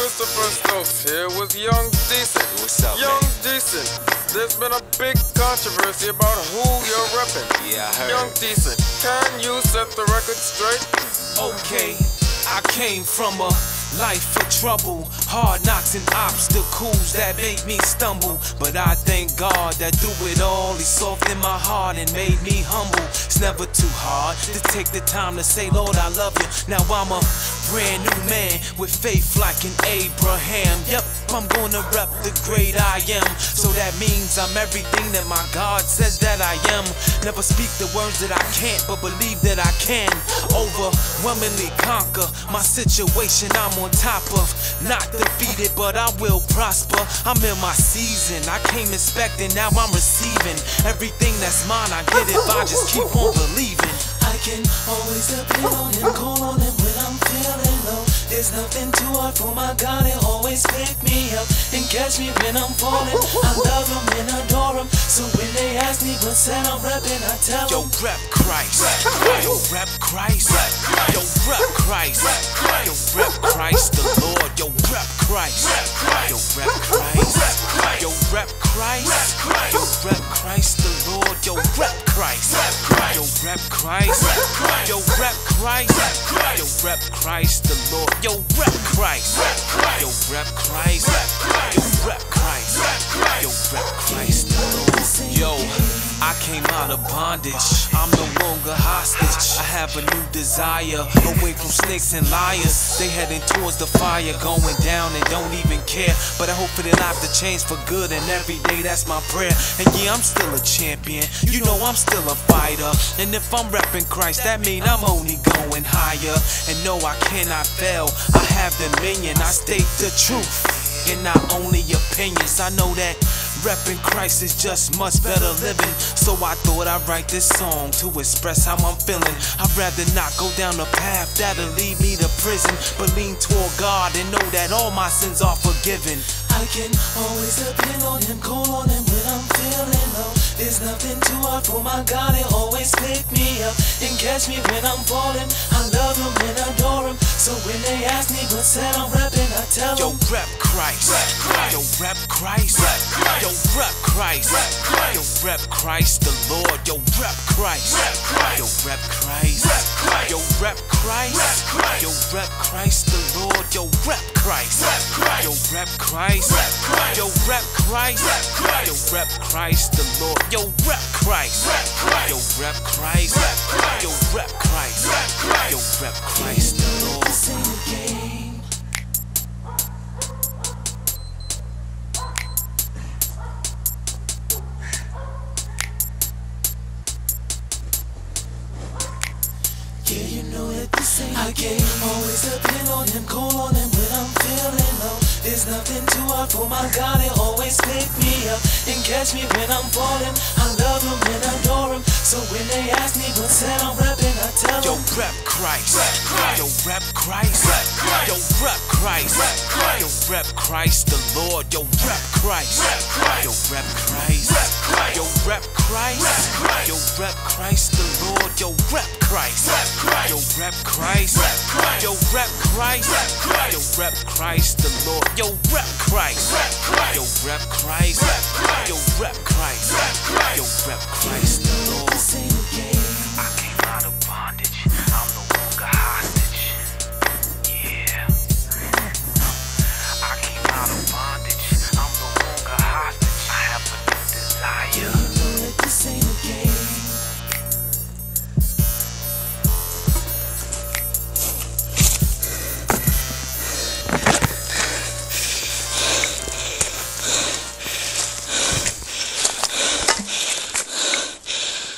Christopher Stokes here with Young Decent. What's up, Young man? Decent. There's been a big controversy about who you're repping. Yeah, I heard. Young Decent, can you set the record straight? Okay, I came from a life of trouble, hard knocks and obstacles that made me stumble. But I thank God that through it all, He softened my heart and made me humble. It's never too hard to take the time to say, Lord, I love you. Now I'm a brand new man with faith like an Abraham. Yep, I'm gonna rep the great I am. So that means I'm everything that my God says that I am. Never speak the words that I can't, but believe that I can overwhelmingly conquer my situation I'm on top of. Not defeated, but I will prosper. I'm in my season. I came expecting, now I'm receiving everything that's mine. I get it if I just keep on believing. I can always depend on Him, call on Him when I'm feeling low. There's nothing too hard for my God, He'll always pick me up and catch me when I'm falling. I love Him and adore Him, so when they ask me what set I'm repping, I tell them, Yo, rep Christ. Yo, rep Christ. Yo, rep Christ. Yo, rep Christ the Lord. Yo, rep Christ. Yo, rep Christ. Yo, rep Christ. Yo, rep Christ the Lord. Yo, rep Christ. Yo, rep Christ. Yo, rep Christ. Yo, rep Christ the Lord. Yo, rep Christ. Yo, rep Christ. Yo, rep Christ. Yo, rep Christ the Lord. Yo, I came out of bondage, I'm no longer hostage. I have a new desire, away from snakes and liars. They heading towards the fire, going down and don't even care. But I hope for their life to change for good, and every day that's my prayer. And yeah, I'm still a champion, you know I'm still a fighter. And if I'm repping Christ, that mean I'm only going higher. And no, I cannot fail, I have dominion, I state the truth and not only opinions. I know that repping Christ is just much better living. So I thought I'd write this song to express how I'm feeling. I'd rather not go down the path that'll lead me to prison, but lean toward God and know that all my sins are forgiven. I can always depend on Him, call on Him when I'm feeling low. There's nothing too hard for my God, He'll always pick me up and catch me when I'm falling. I love Him and adore Him, so when they ask me what set I'm repping, I tell them, Yo, rep Christ. Yo, rep Christ. Yo, rep Christ. Yo, rep Christ the Lord. Yo, rep Christ. Yo, rep Christ. Yo, rep Christ. Yo, rep Christ the Lord. Yo, rep Christ. Yo, rep Christ. Yo, rep Christ. Yo, rep Christ the Lord. Yo, rep Christ. Yo, rep Christ. Yo, rep Christ. Yo, rep Christ the Lord. this ain't a game. Yeah, you know that this ain't a game. Always depend on Him, call on Him when I'm feeling low. There's nothing too hard for my God, He'll always pick me up and catch me when I'm falling. I love Him and adore Him, so when they ask me what set I'm repping, I tell Yo, them, rep Christ. Yo, rep Christ. Yo, rep Christ. Yo, rep Christ the Lord. Yo, rep Christ. Yo, rep Christ. Yo, rep Christ. Yo, rep Christ the Lord. Yo, rep Christ. Yo, rep Christ. Yo, rep Christ. Yo, rep Christ the Lord. Yo, rep Christ. Yo, rep Christ. Yo, rep Christ. Yo, rep Christ the Lord. this ain't a game. I can't